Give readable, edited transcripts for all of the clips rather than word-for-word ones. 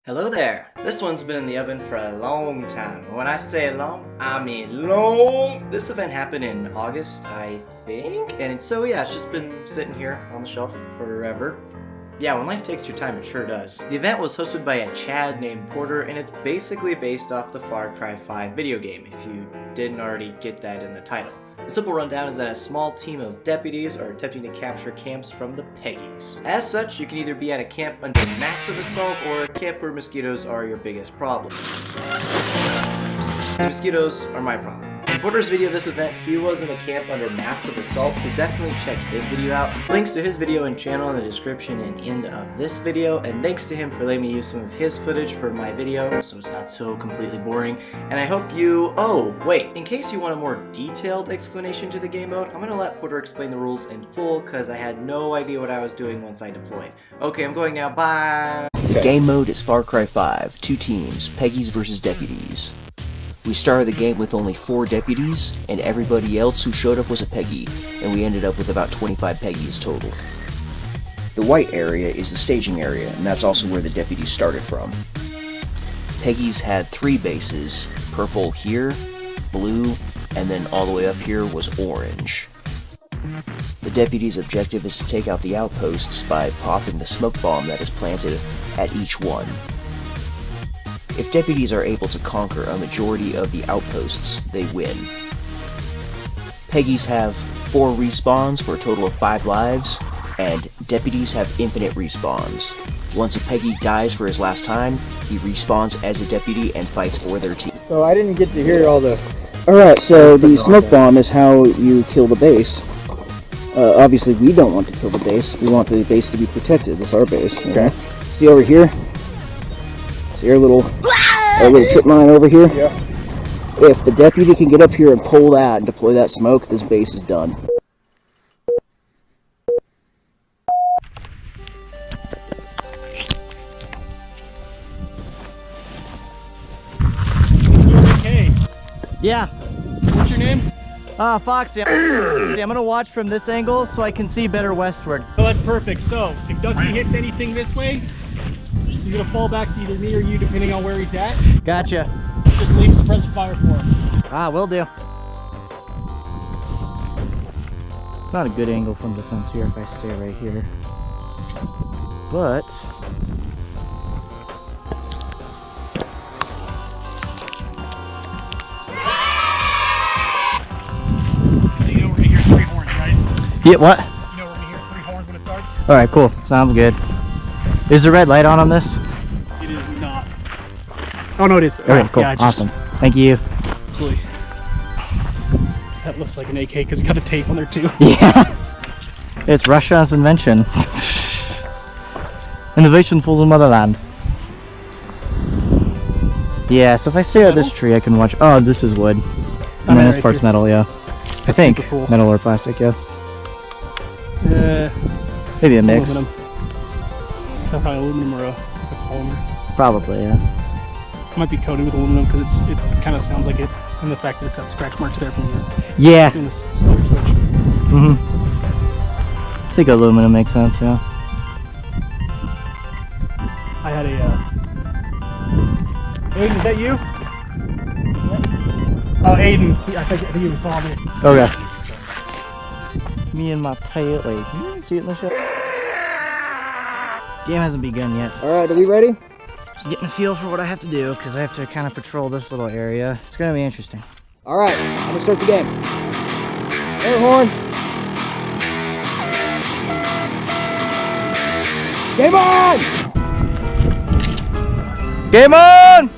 Hello there. This one's been in the oven for a long time. And when I say long, I mean long. This event happened in August, I think. And so yeah, it's just been sitting here on the shelf forever. Yeah, when life takes your time, it sure does. The event was hosted by a Chad named Porter, and it's basically based off the Far Cry 5 video game, if you didn't already get that in the title. The simple rundown is that a small team of deputies are attempting to capture camps from the Peggies. As such, you can either be at a camp under massive assault or a camp where mosquitoes are your biggest problem. The mosquitoes are my problem. In Porter's video of this event, he was in a camp under massive assault, so definitely check his video out. Links to his video and channel in the description and end of this video, and thanks to him for letting me use some of his footage for my video, so it's not so completely boring. And I hope you... Oh, wait, in case you want a more detailed explanation to the game mode, I'm gonna let Porter explain the rules in full, because I had no idea what I was doing once I deployed. Okay, I'm going now, bye! The game mode is Far Cry 5, 2 teams, Peggies versus deputies. We started the game with only 4 deputies, and everybody else who showed up was a Peggy, and we ended up with about 25 Peggies total. The white area is the staging area, and that's also where the deputies started from. Peggies had 3 bases, purple here, blue, and then all the way up here was orange. The deputies' objective is to take out the outposts by popping the smoke bomb that is planted at each one. If deputies are able to conquer a majority of the outposts, they win. Peggies have 4 respawns for a total of 5 lives, and deputies have infinite respawns. Once a Peggy dies for his last time, he respawns as a deputy and fights for their team. So I didn't get to hear all the... Alright, so the smoke bomb is how you kill the base. Obviously we don't want to kill the base, we want the base to be protected. It's our base. Okay. See over here? See our little trip line over here? Yeah. If the deputy can get up here and pull that and deploy that smoke, this base is done. Okay. Yeah. What's your name? Foxy. I'm gonna watch from this angle so I can see better westward. Oh, that's perfect. So, if Ducky hits anything this way, he's gonna fall back to either me or you, depending on where he's at. Gotcha. Just leave suppressive fire for him. Will do. It's not a good angle from the fence here if I stay right here. But... So you know we're gonna hear 3 horns, right? Yeah, what? You know we're gonna hear 3 horns when it starts? Alright, cool. Sounds good. Is the red light on this? It is not. Oh no, it is. Okay, cool. Yeah, Awesome. Thank you. Absolutely. That looks like an AK because it's got a tape on there too. Yeah. It's Russia's invention. Innovation for the motherland. Yeah, so if I stay at this tree, I can watch. Oh, this is wood. And then this part's metal, yeah. I think. Cool. Metal or plastic, yeah. Maybe a mix. Aluminum. That's probably aluminum or a polymer. Probably, yeah. It might be coated with aluminum because it kind of sounds like it, and the fact that it's got scratch marks there from Yeah. doing this solar switch. I think aluminum makes sense, yeah. I had Aiden, is that you? Oh, Aiden. I think he was probably. Okay. Me and my tail. Wait, can you see it in the shot? Game hasn't begun yet. Alright, are we ready? Just getting a feel for what I have to do because I have to kind of patrol this little area. It's gonna be interesting. Alright, I'm gonna start the game. Air horn! Game on! Game on!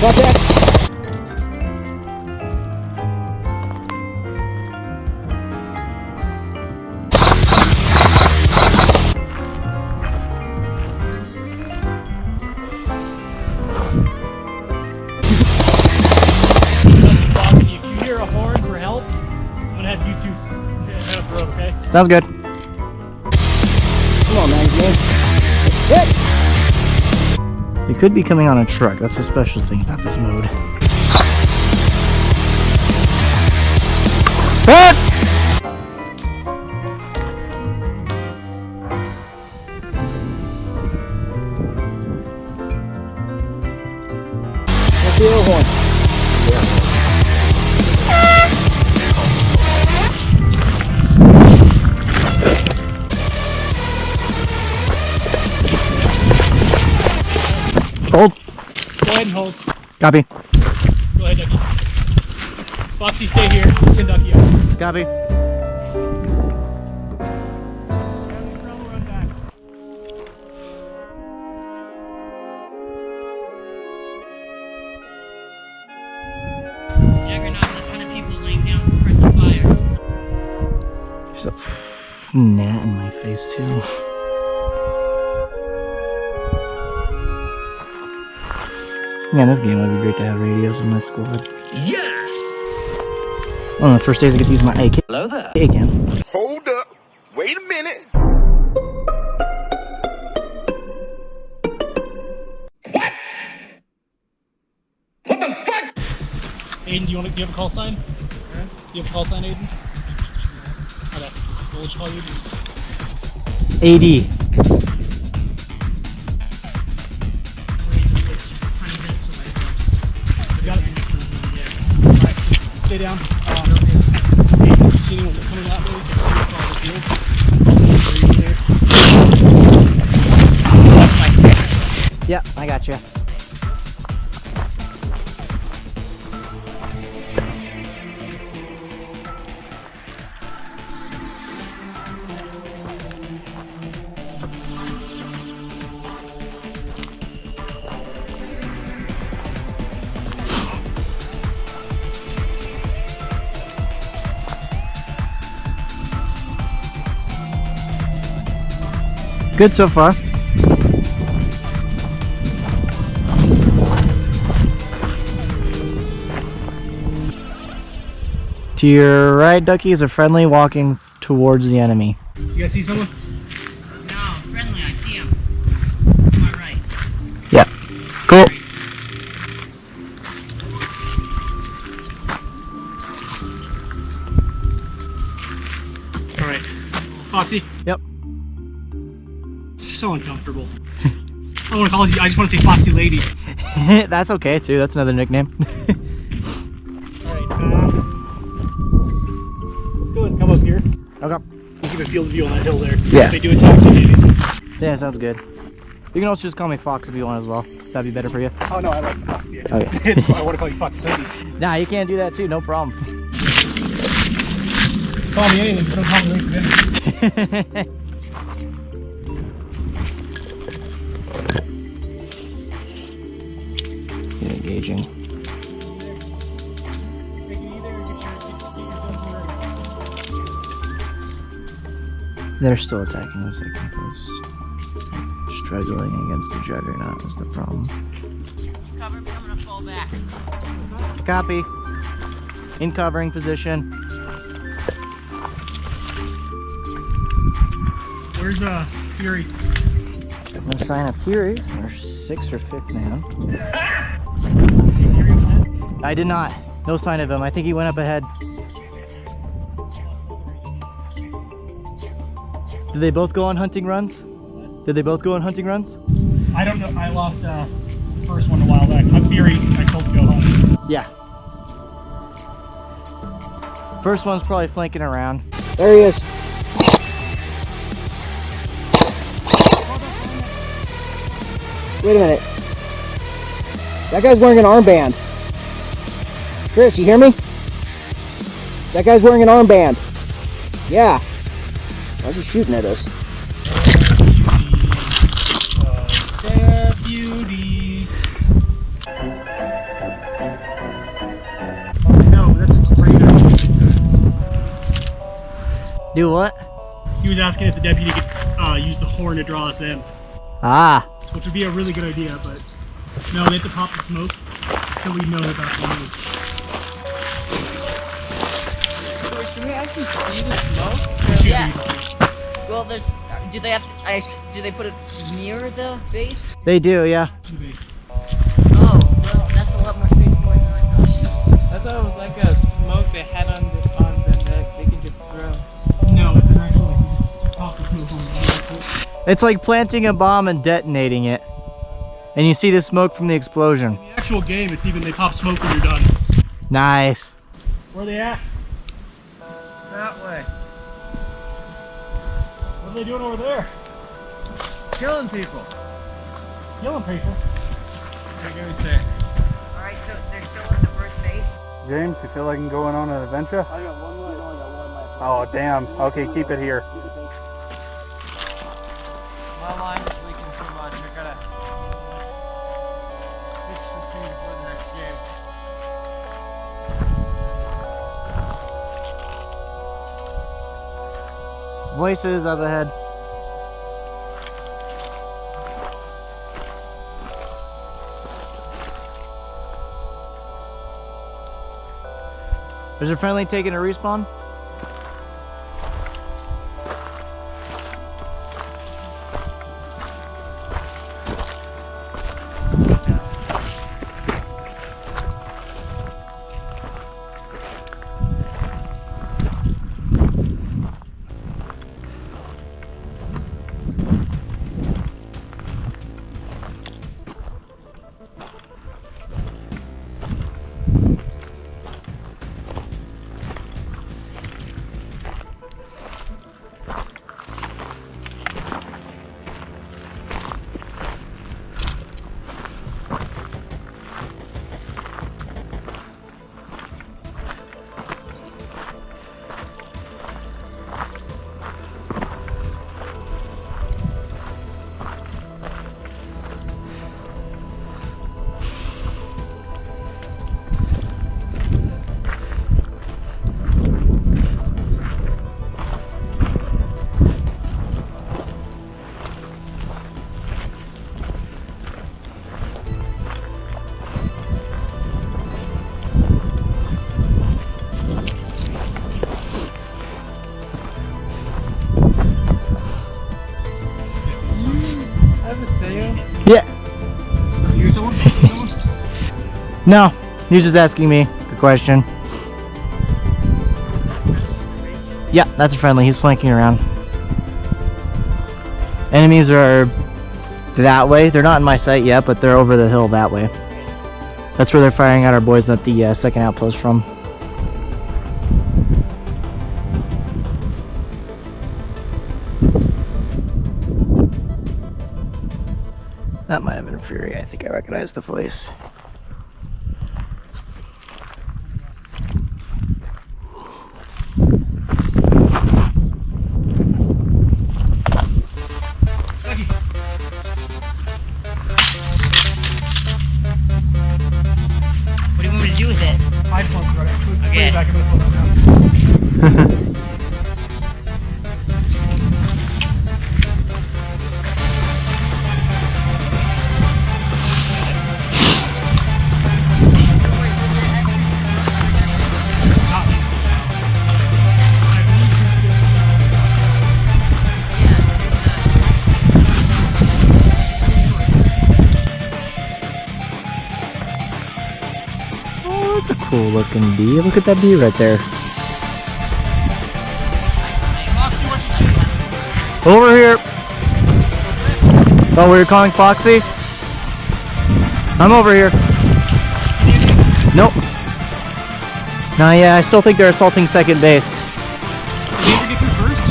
Contact! Foxy, if you hear a horn for help, I'm gonna have you two head up road, okay? Sounds good. Come on, man. Hit! They could be coming on a truck. That's a special thing about this mode. Hit! Hold. Go ahead and hold. Copy. Go ahead, Ducky. Foxy, stay here. Send Ducky out. Copy. Juggernaut and a ton of people laying down for press of fire. There's a gnat in my face too. Man, this game would be great to have radios in my squad. Yes! One of the first days I get to use my AK. Hello there. Again. Hold up. Wait a minute. What the fuck? Aiden, do you have a call sign? Do you have a call sign, Aiden? Okay. We'll just call you. AD. Got it. Alright, stay down. Aiden, see anyone coming out there? Just stay across the field. That's my six. Yep, I got you. Good so far. To your right, Ducky, is a friendly walking towards the enemy. You guys see someone? No, friendly, I see him. To my right. Yeah. Cool. Alright. Foxy. Yep. So uncomfortable. I don't want to call you, I just want to say Foxy Lady. That's okay too. That's another nickname. Alright, let's go ahead and come up here. Okay. We'll keep a field view on that hill there. Yeah. If they do attack the ladies. Yeah, sounds good. You can also just call me Fox if you want as well. That'd be better for you. Oh no, I like Foxy. Okay. I want to call you Foxy Lady. Nah, you can't do that too. No problem. Call me anything, but don't call me Lady. Engaging. They're still attacking the second post. Struggling against the Juggernaut is the problem. Cover me, I'm gonna fall back. Copy. In covering position. Where's Fury? No sign of Fury. Or 6th or 5th man. I did not. No sign of him. I think he went up ahead. Did they both go on hunting runs? Did they both go on hunting runs? I don't know. I lost the first one a while back. I'm Fury. I told him to go home. Yeah. First one's probably flanking around. There he is. Wait a minute. That guy's wearing an armband. Chris, you hear me? That guy's wearing an armband. Yeah. Why's he shooting at us? Deputy. No, that's great. Do what? He was asking if the deputy could use the horn to draw us in, Ah. which would be a really good idea, but no, they have to pop the smoke so we know about the move. Can we actually see the smoke? Yeah. Well, there's. Do they have to? Do they put it near the base? They do, yeah. Oh, well, that's a lot more straightforward than I thought. I thought it was like a smoke they had on the neck they can just throw. No, it's an actual, like, you just pop the smoke on the vehicle. It's like planting a bomb and detonating it. And you see the smoke from the explosion. In the actual game, it's even, they pop smoke when you're done. Nice. Where are they at? That way. What are they doing over there? Killing people. Killing people. Alright, so they're still at the first base? James, you feel like going on an adventure? I got one light on, got one light. Oh, damn. Okay, keep it here. My line is leaking too much. I gotta fix this thing before the next game. Voices up ahead. There's a friendly taking a respawn. Yeah. You someone? No, he was just asking me a question. Yeah, that's a friendly. He's flanking around. Enemies are that way. They're not in my sight yet, but they're over the hill that way. That's where they're firing at our boys at the second outpost from. That might have been Fury. I think I recognize the voice. What do you want me to do with it? iPhone's right. Put Okay. it back in the phone now. Oh, that's a cool looking bee. Look at that bee right there. Over here. Oh, we were calling Foxy? I'm over here. Nope. Nah, yeah, I still think they're assaulting second base. Did you ever get through first?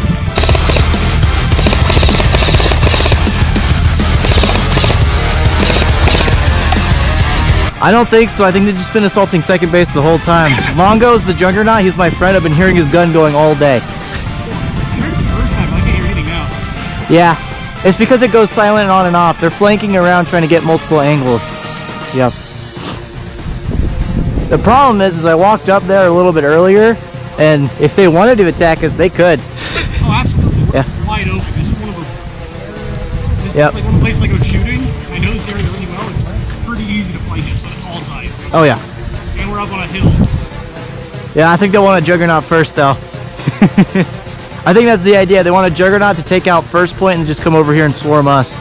I don't think so. I think they've just been assaulting second base the whole time. Longo's the juggernaut. He's my friend. I've been hearing his gun going all day. I heard it the first time, but I can't hear anything now. Yeah, it's because it goes silent and on and off. They're flanking around trying to get multiple angles. Yep. The problem is I walked up there a little bit earlier, and if they wanted to attack us, they could. Oh, absolutely. We're Yeah. wide open. This is one of the. This Yep. is like one of the places I go shooting. I know this area really well. It's pretty easy to fight this on all sides. Oh yeah. And we're up on a hill. Yeah, I think they want a juggernaut first, though. I think that's the idea. They want a juggernaut to take out first point and just come over here and swarm us.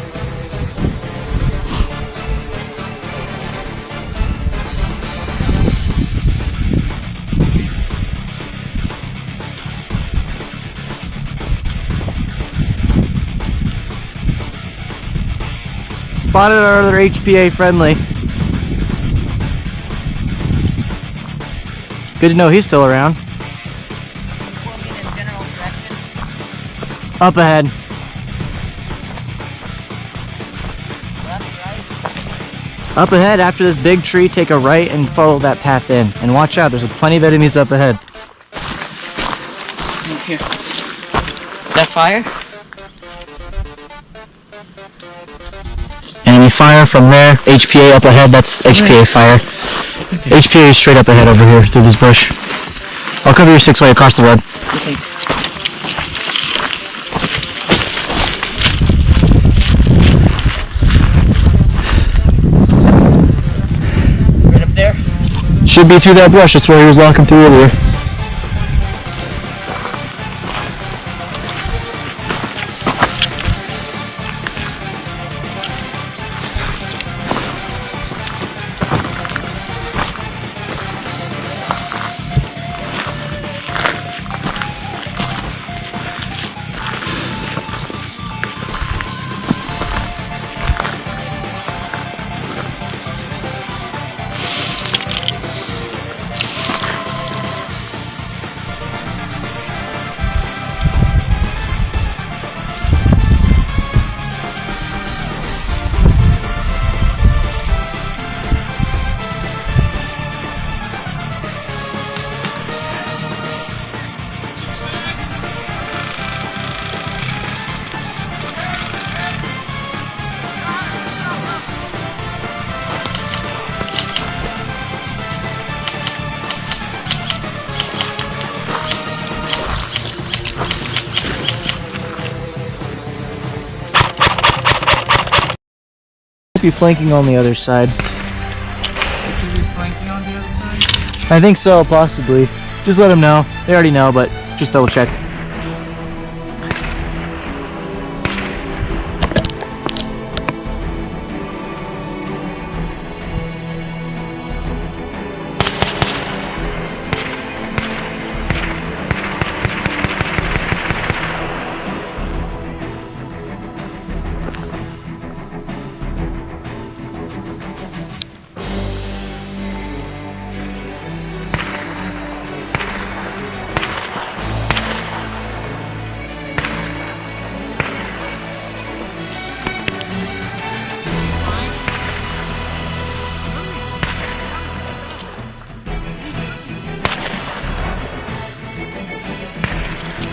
Spotted our other HPA friendly. Good to know he's still around. Moving in a general direction. Up ahead. Left, right. Up ahead, after this big tree, take a right and follow that path in. And watch out, there's plenty of enemies up ahead. Here. That fire? Enemy fire from there. HPA up ahead, that's HPA fire. HPA is straight up ahead over here through this bush. I'll cover your 6-way across the road. Okay. Right up there? Should be through that brush, that's where he was walking through earlier. Be flanking on the other side. Should be flanking on the other side? I think so, possibly. Just let them know. They already know, but just double check.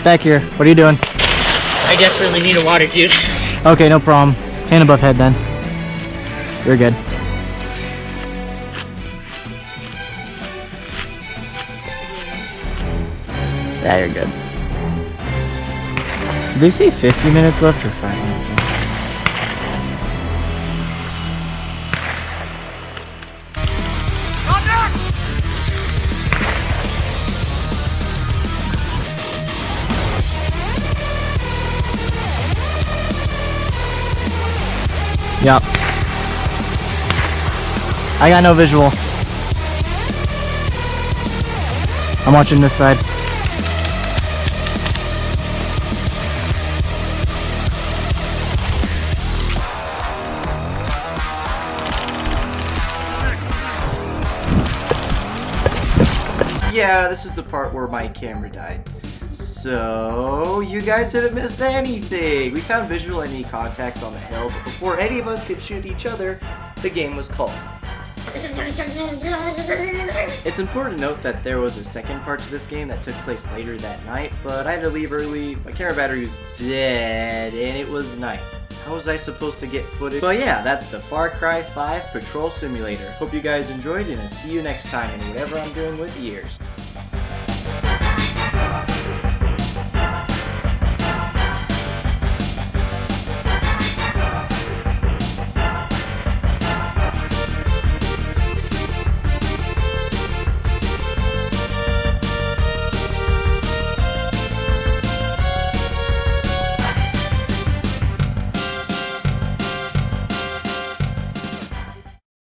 Back here. What are you doing? I desperately need a water, dude. Okay, no problem. Hand above head then. You're good. Yeah, you're good. Did they say 50 minutes left or 5 minutes left? Yep. I got no visual. I'm watching this side. Yeah, this is the part where my camera died. So, you guys didn't miss anything! We found visual enemy contacts on the hill, but before any of us could shoot each other, the game was called. It's important to note that there was a second part to this game that took place later that night, but I had to leave early, my camera battery was dead, and it was night. How was I supposed to get footage? But yeah, that's the Far Cry 5 Patrol Simulator. Hope you guys enjoyed, and I'll see you next time in whatever I'm doing with ears.